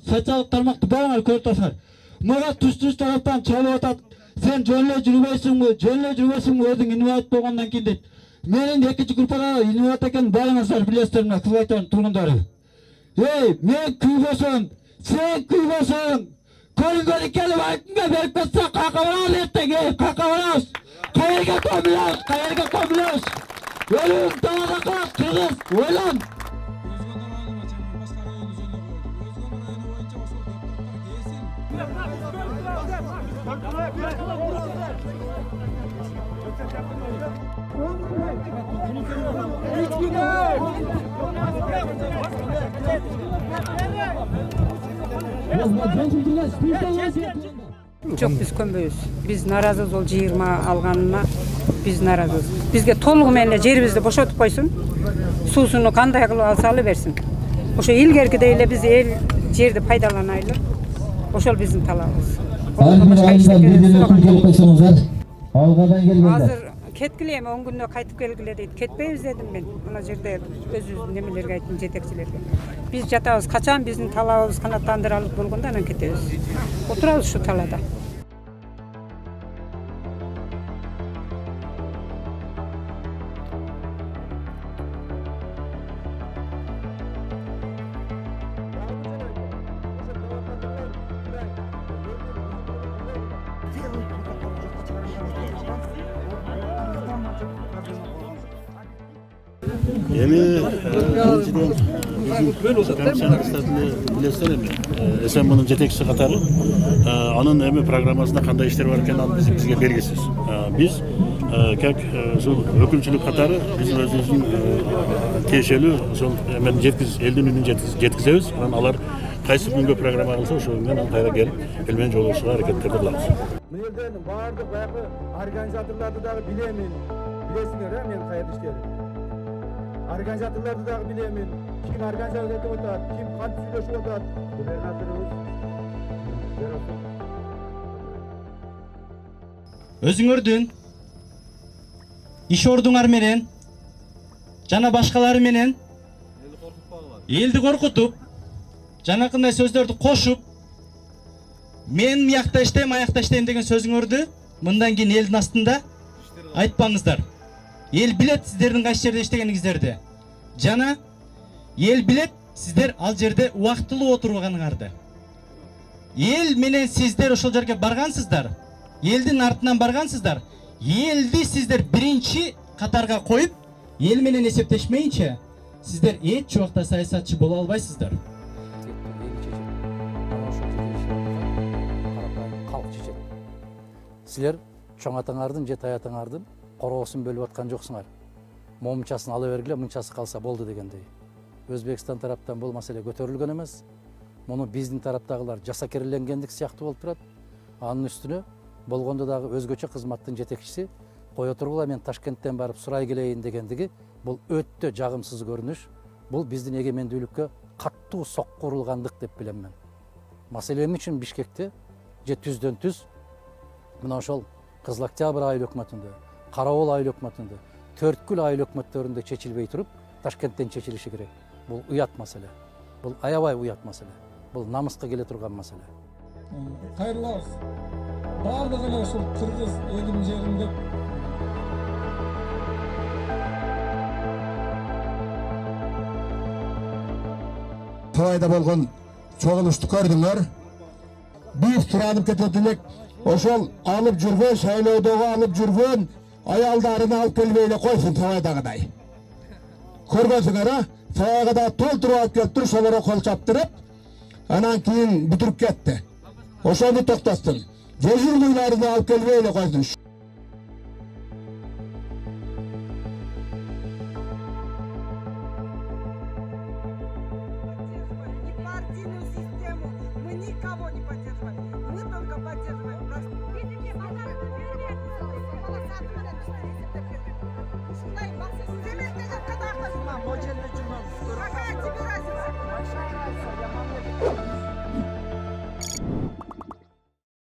социалдык тармакты барыңар көрүп турасыңар. Мага туш тараптан чалып атат. Сен жөн эле жүрбөйсүңбү, өзүң инвалид болгондон кийин дейт. Менин экинчи группага инвалид экенин баарыңыздар билесиздер, мына Кыз Айтоонун тургундары. Мен күйбөсөм, сен күйбөсөң. Көрүнгөнү келип айтымга берип кетсе, кака барабыз эртең, кака барабыз. Кайерге көмүлөбүз? Өлүм талада калат, кыргыз, ойлон. Жоқ, біз көнбейбиз. Біз наразыбыз ол 20 алганына, біз наразыбыз. Бизге толугу менен жерибизди бошотуп койсун, суусуну кандай кылып алса ала берсин. Ошо илгеркидей эле биз эл жерди пайдаланайлы. Ошол биздин талабыбыз. Азыр кеткиле эми 10 күндө кайтып келгиле дейт. Кетпейбиз дедим мен. Мына жерде өзүбүз немелерге айттым, жетекчилерге. Биз жатабыз, качан биздин талабыбыз канааттандыралык болгондо анан кетебиз. Отурабыз ушу талада. Эми билесиздер эми СМБнын жетекчиси катары анын эми программасында кандай иштер бар экенин ал бизге белгисиз. Биз как өкүлчүлүк катары биз өзүбүздүн тиешелүү ошол эмен элдин үнүн жеткизебиз. Анан алар кайсы күнгө программа кылса ошол күнгө кайра келип эл менен жолугушууга аракеттерди кылабыз. Бул жерден баардык баягы организаторлорду дагы билемин. Билесиңер, мен кайда иштедим. Организаторлорду дагы билемин. Ким организация этип атат, ким кантип сүйлөшүп атат. Өзүңөрдүн иш ордуңар менен жана башкалары менен элди коркутуп, жанакындай сөздөрдү кошуп, мен мыякта иштейм, аякта иштейм деген сөзүңөрдү мындан кийин элдин астында айтпаңыздар. Ел билет сиздердин кайсы жерде иштегениңиздерди. Жана ел билет сиздер ал жерде убактылуу отурганыңарды. Ел менен сиздер ошол жерге баргансыздар. Элдин артынан баргансыздар. Элди сиздер биринчи катарга коюп, ел менен эсептешмейинче сиздер эч убакта саясатчы боло албайсыздар. Силер чоң атаңардын, жет аятаңардын короосун бөлүп аткан жоксуңар. Момчасын ала бергиле, мынчасы калса болду дегендей. Өзбекстан тараптан бул маселе көтөрүлгөн эмес. Муну биздин тараптагылар жасакерленгендик сыяктуу болуп турат. Анын үстүнө болгондо дагы өзгөчө кызматтын жетекчиси кое тургула мен Ташкенттен барып сурай келейин дегендиги бул өтө жагымсыз көрүнүш. Бул биздин эгемендүүлүккө каттуу сокку урулгандык деп билем мен. Маселе үчүн Бишкекте же түздөн түз мына ошол Кызыл Октябрь айыл өкмөтүндө, Карабул айыл өкмөтүндө, Төрткүл айыл өкмөттөрүндө чечилбей туруп, Ташкенттен чечилиши керек. Бул уят маселе. Бул аябай уят маселе. Бул намыска келе турган маселе. Кайрылабыз. Бардыгына ушул кыргыз элим жерим деп Тоойда болгон чогулушту көрдүңөр. Бийик суранып кетет элек. Ошол алып жүргөн, шайлоодогу алып жүргөн аялдарын алып келбей эле койсун Тоойдагыдай. Көргөнсүңөр, Тоойга да толтуруп алып келип туруп, ошолорго кол чаптырып, анан кийин бүтүрүп кетти. Ошону токтотсун. Жежурлууларын алып келбей эле койсун.